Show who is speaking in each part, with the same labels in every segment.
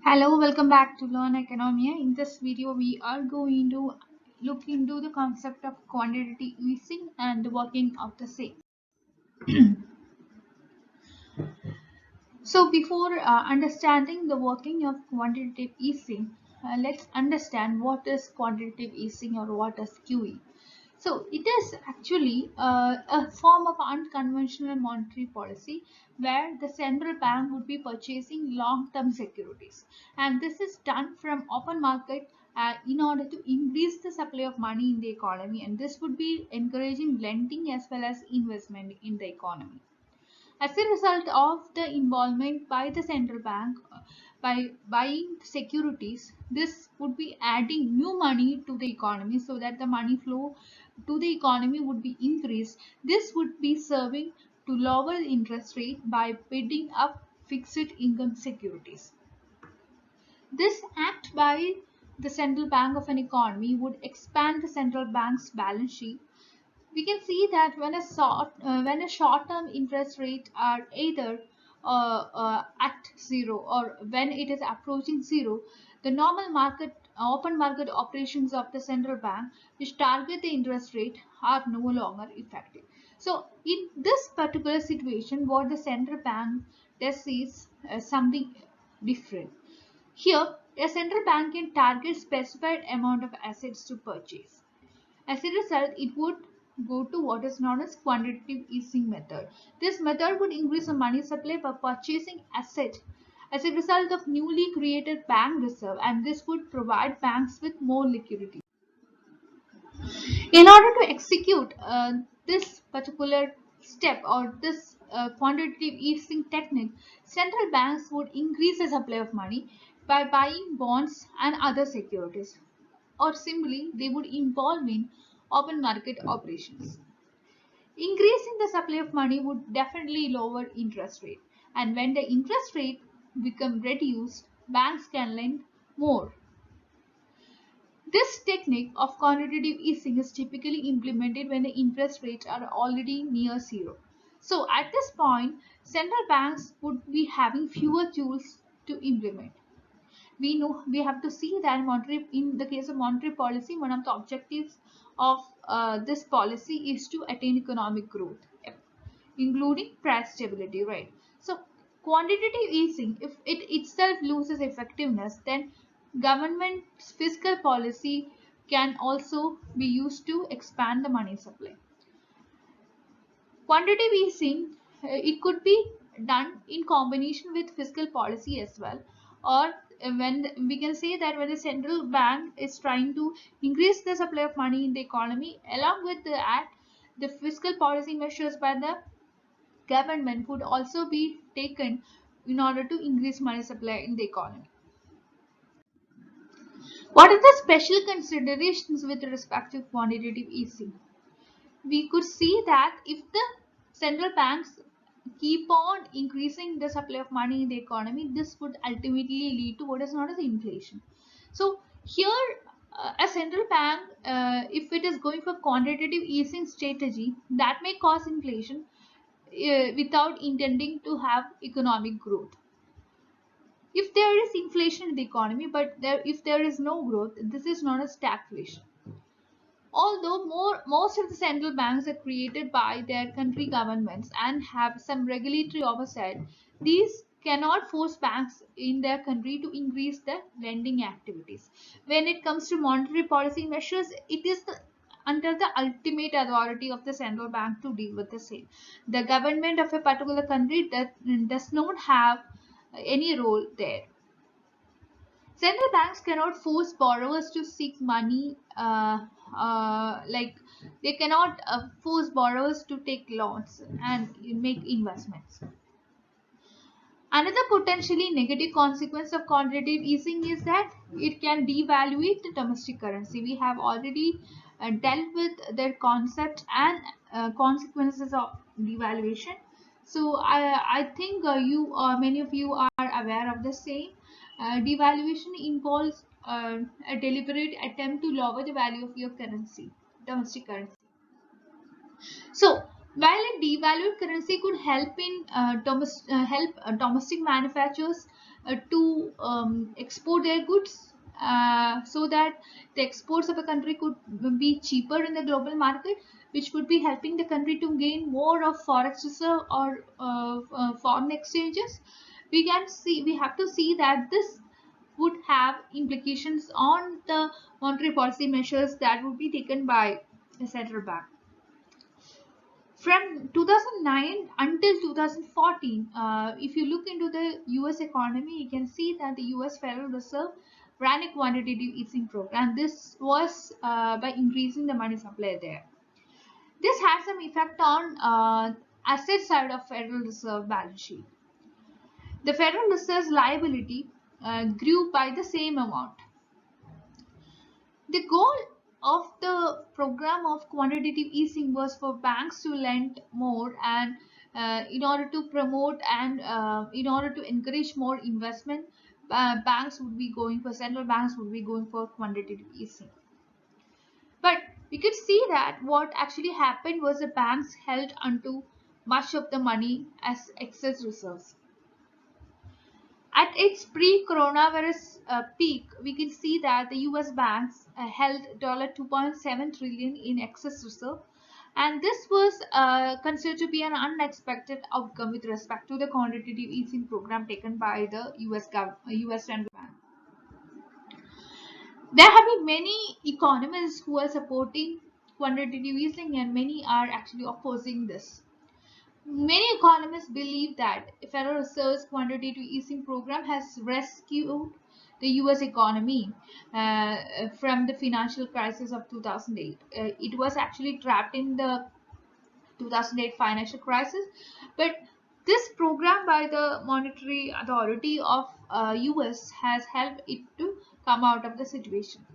Speaker 1: Hello, welcome back to Learn Economia. In this video, we are going to look into the concept of quantitative easing and the working of the same. So, before understanding the working of quantitative easing, let's understand what is quantitative easing or what is QE. So it is actually a form of unconventional monetary policy where the central bank would be purchasing long-term securities, and this is done from open market in order to increase the supply of money in the economy, and this would be encouraging lending as well as investment in the economy. As a result of the involvement by the central bank by buying securities, this would be adding new money to the economy so that the money flow to the economy would be increased. This would be serving to lower the interest rate by bidding up fixed income securities. This act by the central bank of an economy would expand the central bank's balance sheet. We can see that when a short-term interest rate are either at zero or when it is approaching zero, the normal market open market operations of the central bank which target the interest rate are no longer effective. So in this particular situation, what the central bank does is something different. Here, a central bank can target specified amount of assets to purchase. As a result, it would go to what is known as quantitative easing method. This method would increase the money supply by purchasing assets as a result of newly created bank reserve, and this would provide banks with more liquidity. In order to execute this particular step or this quantitative easing technique, central banks would increase the supply of money by buying bonds and other securities, or simply they would involve in open market operations. Increasing the supply of money would definitely lower interest rate, and when the interest rate become reduced, banks can lend more. This technique of quantitative easing is typically implemented when the interest rates are already near zero. So at this point, central banks would be having fewer tools to implement. We know we have to see that monetary, in the case of monetary policy, one of the objectives of this policy is to attain economic growth, including price stability, right? So quantitative easing, if it itself loses effectiveness, then government's fiscal policy can also be used to expand the money supply. Quantitative easing, it could be done in combination with fiscal policy as well, or when we can say that when the central bank is trying to increase the supply of money in the economy, along with the fiscal policy measures by the government would also be taken in order to increase money supply in the economy. What are the special considerations with respect to quantitative easing? We could see that if the central banks keep on increasing the supply of money in the economy, this would ultimately lead to what is known as inflation. So here, a central bank, if it is going for quantitative easing strategy, that may cause inflation without intending to have economic growth. If there is inflation in the economy, but if there is no growth, this is known as stagflation. Although most of the central banks are created by their country governments and have some regulatory oversight, these cannot force banks in their country to increase their lending activities. When it comes to monetary policy measures, it is under the ultimate authority of the central bank to deal with the same. The government of a particular country that does not have any role there. Central banks cannot force borrowers to seek money, like they cannot force borrowers to take loans and make investments. Another potentially negative consequence of quantitative easing is that it can devaluate the domestic currency. We have already dealt with their concept and consequences of devaluation. So I think many of you are aware of the same. Devaluation involves a deliberate attempt to lower the value of your currency, domestic currency. So While a devalued currency could help in domestic manufacturers to export their goods, so that the exports of a country could be cheaper in the global market, which would be helping the country to gain more of forex reserve or foreign exchanges. We have to see that this would have implications on the monetary policy measures that would be taken by the central bank. From 2009 until 2014, if you look into the US economy, you can see that the US Federal Reserve ran a quantitative easing program. This was by increasing the money supply there. This had some effect on asset side of Federal Reserve balance sheet. The Federal Reserve's liability grew by the same amount. The goal of the program of quantitative easing was for banks to lend more, and in order to promote and in order to encourage more investment, banks would be going for central banks would be going for quantitative easing. But we could see that what actually happened was the banks held onto much of the money as excess reserves. At its pre-coronavirus peak, we can see that the US banks held $2.7 trillion in excess reserve, and this was considered to be an unexpected outcome with respect to the quantitative easing program taken by the US central bank. There have been many economists who are supporting quantitative easing, and many are actually opposing this. Many economists believe that Federal Reserve's quantitative easing program has rescued the US economy from the financial crisis of 2008. It was actually trapped in the 2008 financial crisis, but this program by the monetary authority of US has helped it to come out of the situation.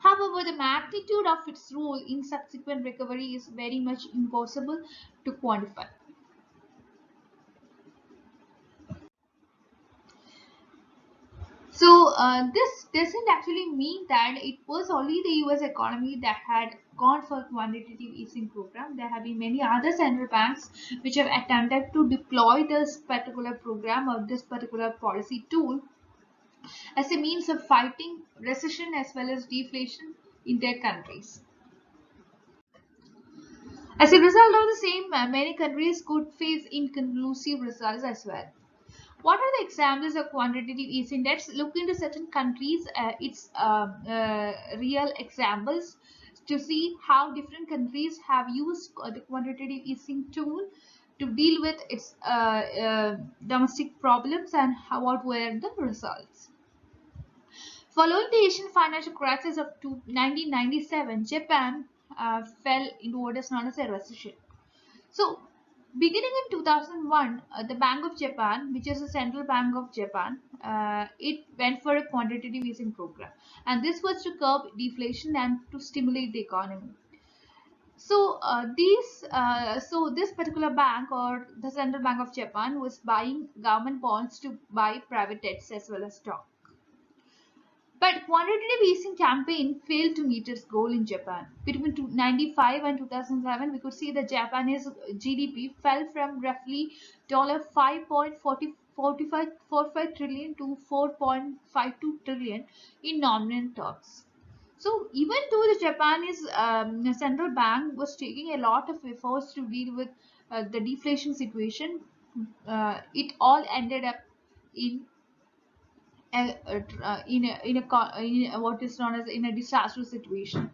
Speaker 1: However, the magnitude of its role in subsequent recovery is very much impossible to quantify. So this doesn't actually mean that it was only the US economy that had gone for quantitative easing program. There have been many other central banks which have attempted to deploy this particular program or this particular policy tool as a means of fighting recession as well as deflation in their countries. As a result of the same, many countries could face inconclusive results as well. What are the examples of quantitative easing? Let's look into certain countries, real examples to see how different countries have used the quantitative easing tool to deal with its domestic problems and what were the results. Following the Asian financial crisis of 1997, Japan fell into what is known as a recession. So, beginning in 2001, the Bank of Japan, which is the central bank of Japan, it went for a quantitative easing program, and this was to curb deflation and to stimulate the economy. So, this particular bank or the central bank of Japan was buying government bonds to buy private debts as well as stock. But quantitative easing campaign failed to meet its goal in Japan. Between 1995 and 2007, we could see the Japanese GDP fell from roughly $5.45 trillion to 4.52 trillion in nominal terms. So even though the Japanese central bank was taking a lot of efforts to deal with the deflation situation, it all ended up in in what is known as in a disastrous situation.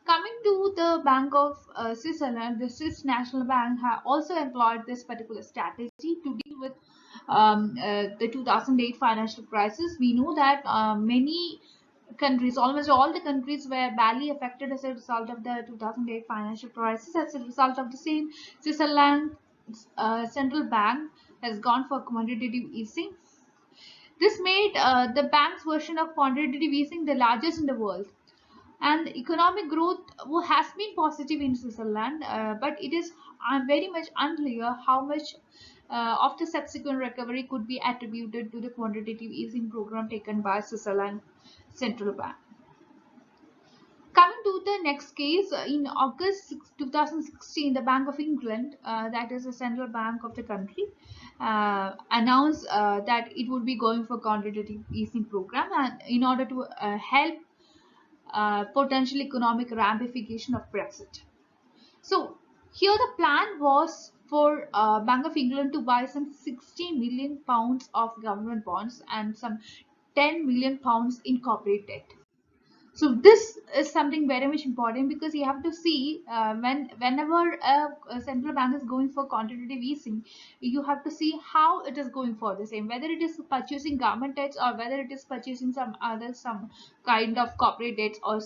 Speaker 1: Coming to the Bank of Switzerland, the Swiss National Bank also employed this particular strategy to deal with the 2008 financial crisis. We know that many countries, almost all the countries, were badly affected as a result of the 2008 financial crisis. As a result of the same, Switzerland central bank has gone for quantitative easing. This made the bank's version of quantitative easing the largest in the world. And economic growth has been positive in Switzerland, but it is very much unclear how much of the subsequent recovery could be attributed to the quantitative easing program taken by Switzerland Central Bank. Coming to the next case, in August 2016, the Bank of England, that is the central bank of the country, announced that it would be going for quantitative easing program, and in order to help potential economic ramification of Brexit. So here the plan was for Bank of England to buy some 60 million pounds of government bonds and some 10 million pounds in corporate debt. So this is something very much important, because you have to see whenever a central bank is going for quantitative easing, you have to see how it is going for the same, whether it is purchasing government debts or whether it is purchasing some kind of corporate debts or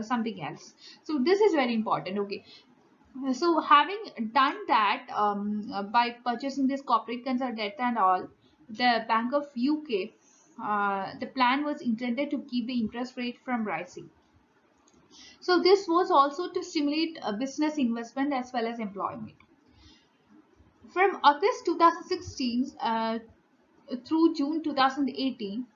Speaker 1: something else. So this is very important. Okay, so having done that, by purchasing this corporate concern debt and all, the Bank of UK, the plan was intended to keep the interest rate from rising. So this was also to stimulate business investment as well as employment. From August 2016 through June 2018,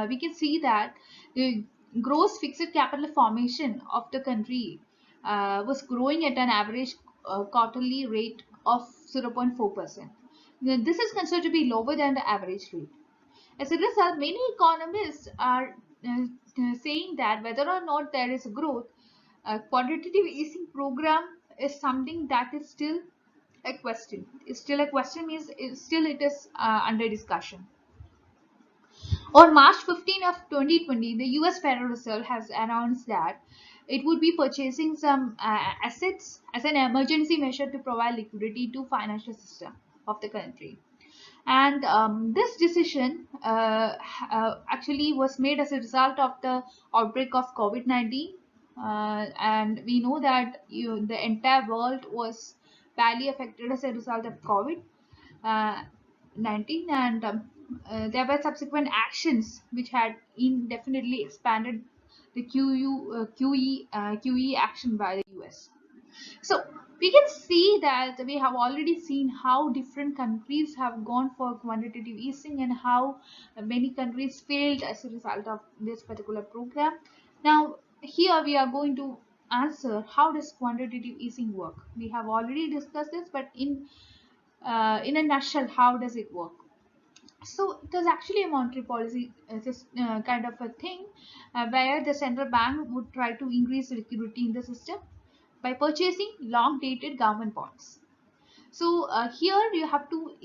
Speaker 1: we can see that the gross fixed capital formation of the country was growing at an average quarterly rate of 0.4%. This is considered to be lower than the average rate. As a result, many economists are saying that whether or not there is growth, a quantitative easing program is something that is still a question. It's still a question, means still it is under discussion. On March 15 of 2020, the US Federal Reserve has announced that it would be purchasing some assets as an emergency measure to provide liquidity to financial system of the country. And this decision actually was made as a result of the outbreak of COVID-19. And we know that the entire world was badly affected as a result of COVID-19, and there were subsequent actions which had indefinitely expanded the QE action by the US. So we can see that we have already seen how different countries have gone for quantitative easing and how many countries failed as a result of this particular program. Now here we are going to answer, how does quantitative easing work? We have already discussed this, but in a nutshell, how does it work? So it is actually a monetary policy, this kind of a thing, where the central bank would try to increase liquidity in the system by purchasing long dated government bonds. So here you have to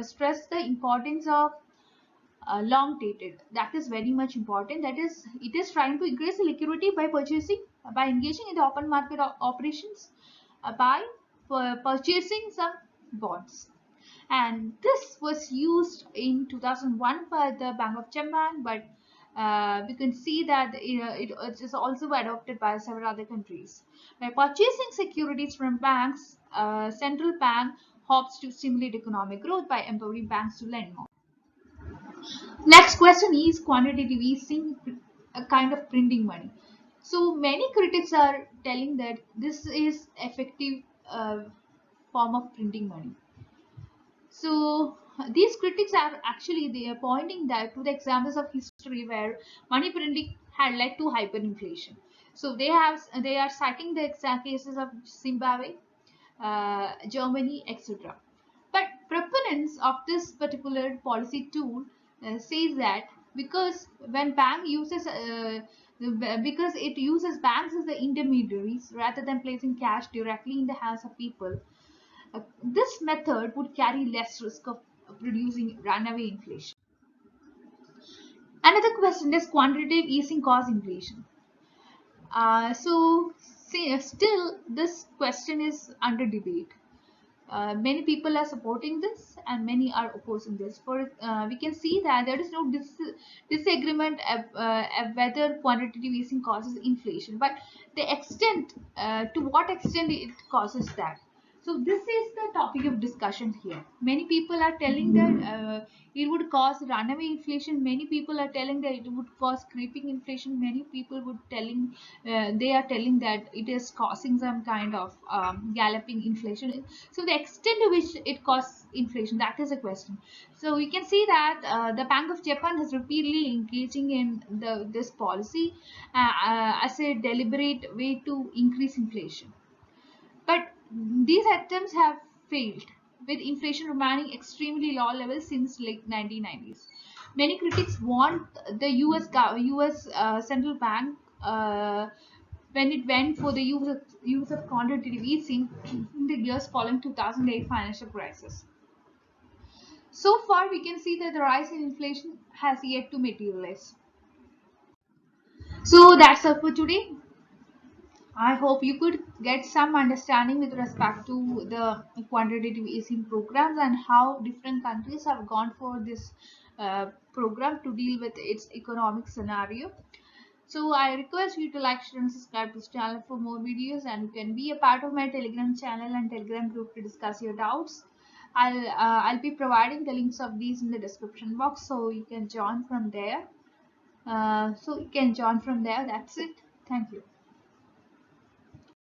Speaker 1: stress the importance of long dated. That is very much important. That is, it is trying to increase the liquidity by purchasing, by engaging in the open market operations, by purchasing some bonds. And this was used in 2001 by the Bank of Japan, but we can see that it is also adopted by several other countries. By purchasing securities from banks, central bank hopes to stimulate economic growth by empowering banks to lend more. Next question is, quantitative easing a kind of printing money? So many critics are telling that this is effective form of printing money. So these critics are actually, they are pointing that to the examples of history where money printing had led to hyperinflation. So they are citing the exact cases of Zimbabwe, Germany, etc. But proponents of this particular policy tool says that because when bank uses because it uses banks as the intermediaries rather than placing cash directly in the hands of people, this method would carry less risk of producing runaway inflation. Another question is, quantitative easing cause inflation? Still, this question is under debate. Many people are supporting this and many are opposing this. We can see that there is no disagreement whether quantitative easing causes inflation, but the extent, to what extent it causes that. So this is the topic of discussion here. Many people are telling that it would cause runaway inflation. Many people are telling that it would cause creeping inflation. Many people would telling they are telling that it is causing some kind of galloping inflation. So the extent to which it causes inflation, that is a question. So we can see that the Bank of Japan is repeatedly engaging in this policy as a deliberate way to increase inflation. But these attempts have failed, with inflation remaining extremely low levels since late 1990s. Many critics want the US central bank when it went for the use of quantitative easing in the years following 2008 financial crisis. So far, we can see that the rise in inflation has yet to materialize. So that's all for today. I hope you could get some understanding with respect to the quantitative easing programs and how different countries have gone for this program to deal with its economic scenario. So I request you to like, share, and subscribe to this channel for more videos, and you can be a part of my Telegram channel and Telegram group to discuss your doubts. I'll be providing the links of these in the description box, so you can join from there. That's it. Thank you.